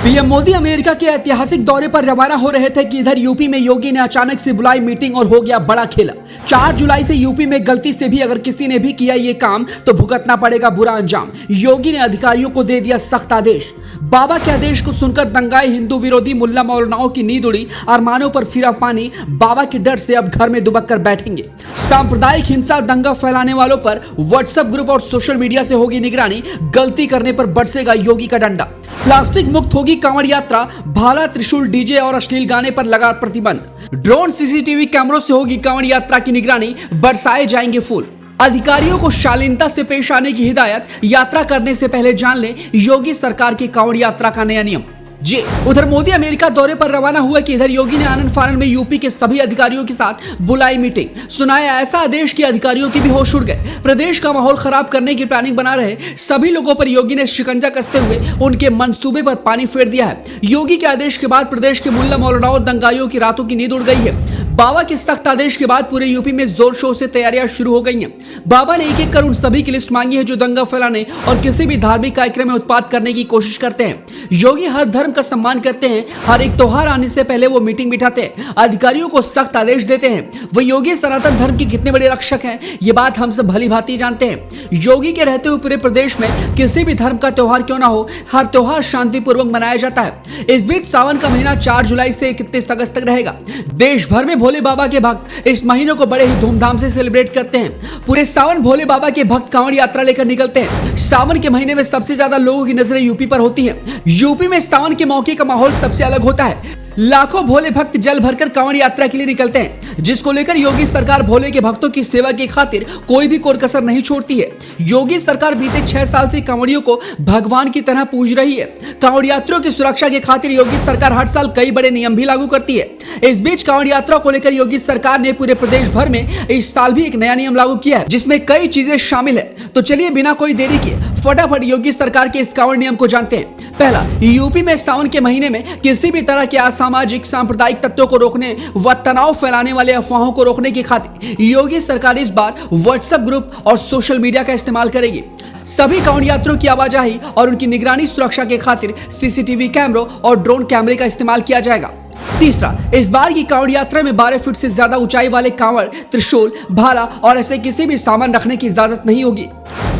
PM Modi America के ऐतिहासिक दौरे पर रवाना हो रहे थे कि इधर यूपी में योगी ने अचानक से बुलाई मीटिंग और हो गया बड़ा खेला। 4 जुलाई से यूपी में गलती से भी अगर किसी ने भी किया ये काम तो भुगतना पड़ेगा बुरा अंजाम। योगी ने अधिकारियों को दे दिया सख्त आदेश। बाबा के आदेश को सुनकर दंगाए हिंदू विरोधी मुल्ला मौलानाओं की नींद उड़ी, अरमानों पर फिरा पानी। बाबा के डर से अब घर में दुबक कर बैठेंगे। सांप्रदायिक हिंसा दंगा फैलाने वालों पर व्हाट्सएप ग्रुप और सोशल मीडिया से होगी निगरानी। गलती करने पर बरसेगा योगी का डंडा। प्लास्टिक मुक्त होगी कांवड़ यात्रा। भाला, त्रिशूल, डीजे और अश्लील गाने पर लगा प्रतिबंध। ड्रोन, सीसीटीवी कैमरों से होगी कांवड़ यात्रा की निगरानी। बरसाए जाएंगे फूल। अधिकारियों को शालीनता से पेश आने की हिदायत। यात्रा करने से पहले जान लें योगी सरकार की कांवड़ यात्रा का नया नियम। जी उधर मोदी अमेरिका दौरे पर रवाना हुआ कि इधर योगी ने आनंद फानन में यूपी के सभी अधिकारियों के साथ बुलाई मीटिंग। सुनाया ऐसा आदेश कि अधिकारियों की भी होश उड़ गए। प्रदेश का माहौल खराब करने की प्लानिंग बना रहे सभी लोगों पर योगी ने शिकंजा कसते हुए उनके मंसूबे पर पानी फेर दिया है। योगी के आदेश के बाद प्रदेश के मुल्ला मौलानाओं दंगाइयों की रातों की नींद उड़ गई है। बाबा के सख्त आदेश के बाद पूरे यूपी में जोर शोर से तैयारियां शुरू हो गई हैं। बाबा ने एक कर उन सभी की लिस्ट मांगी है जो दंगा फैलाने और किसी भी धार्मिक कार्यक्रम में उत्पात करने की कोशिश करते हैं। योगी हर धर्म का सम्मान करते हैं। हर एक त्योहार आने से पहले वो मीटिंग बिठाते हैं, अधिकारियों को सख्त आदेश देते हैं। वो योगी सनातन धर्म के कितने बड़े रक्षक हैं ये बात हम सब भली भांति जानते हैं। योगी के रहते हुए पूरे प्रदेश में किसी भी धर्म का त्योहार क्यों ना हो, हर त्योहार शांतिपूर्वक मनाया जाता है। इस बीच सावन का महीना 4 जुलाई से 31 अगस्त तक रहेगा। देश भर में भोले बाबा के भक्त इस महीने को बड़े ही धूमधाम से सेलिब्रेट करते हैं। पूरे सावन भोले बाबा के भक्त कांवड़ यात्रा लेकर निकलते हैं। सावन के महीने में सबसे ज्यादा लोगों की नजरें यूपी पर होती हैं। यूपी में सावन के मौके का माहौल सबसे अलग होता है। लाखों भोले भक्त जल भरकर कांवड़ यात्रा के लिए निकलते हैं, जिसको लेकर योगी सरकार भोले के भक्तों की सेवा की खातिर कोई भी कोर कसर नहीं छोड़ती है। योगी सरकार बीते 6 साल से कांवड़ियों को भगवान की तरह पूज रही है। कांवड़ यात्रियों की सुरक्षा की खातिर योगी सरकार हर साल कई बड़े नियम भी लागू करती है। इस बीच कांवड़ यात्रा को लेकर योगी सरकार ने पूरे प्रदेश भर में इस साल भी एक नया नियम लागू किया है, जिसमें कई चीजें शामिल है। तो चलिए बिना कोई देरी किए फटाफट योगी सरकार के इस कांवड़ नियम को जानते हैं। पहला, यूपी में सावन के महीने में किसी भी तरह के असामाजिक सांप्रदायिक तत्वों को रोकने व तनाव फैलाने वाले अफवाहों को रोकने की खातिर योगी सरकार इस बार व्हाट्सएप ग्रुप और सोशल मीडिया का इस्तेमाल करेगी। सभी कांवड़ यात्रियों की आवाजाही और उनकी निगरानी सुरक्षा के खातिर सीसीटीवी कैमरों और ड्रोन कैमरे का इस्तेमाल किया जाएगा। तीसरा, इस बार की कांवड़ यात्रा में 12 फीट से ज्यादा ऊंचाई वाले कांवड़, त्रिशूल, भाला और ऐसे किसी भी सामान रखने की इजाजत नहीं होगी।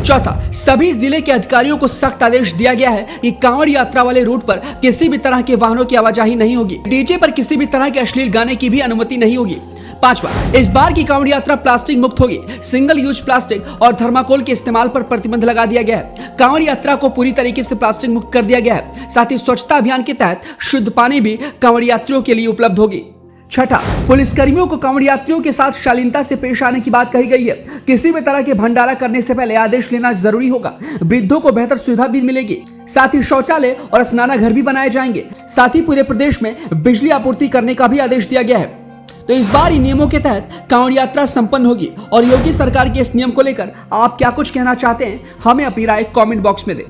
चौथा, सभी जिले के अधिकारियों को सख्त आदेश दिया गया है कि कांवड़ यात्रा वाले रूट पर किसी भी तरह के वाहनों की आवाजाही नहीं होगी। डीजे पर किसी भी तरह के अश्लील गाने की भी अनुमति नहीं होगी। पांचवा, इस बार की कांवड़ यात्रा प्लास्टिक मुक्त होगी। सिंगल यूज प्लास्टिक और थर्माकोल के इस्तेमाल पर प्रतिबंध लगा दिया गया है। कांवड़ यात्रा को पूरी तरीके से प्लास्टिक मुक्त कर दिया गया है। साथ ही स्वच्छता अभियान के तहत शुद्ध पानी भी कांवड़ यात्रियों के लिए उपलब्ध होगी। छठा, पुलिसकर्मियों को कांवड़ यात्रियों के साथ शालीनता से पेश आने की बात कही गई है। किसी भी तरह के भंडारा करने से पहले आदेश लेना जरूरी होगा। वृद्धों को बेहतर सुविधा भी मिलेगी। साथ ही शौचालय और स्नाना घर भी बनाए जाएंगे। साथ ही पूरे प्रदेश में बिजली आपूर्ति करने का भी आदेश दिया गया है। तो इस बार इन नियमों के तहत कांवड़ यात्रा संपन्न होगी। और योगी सरकार के इस नियम को लेकर आप क्या कुछ कहना चाहते हैं, हमें अपनी राय कमेंट बॉक्स में दें।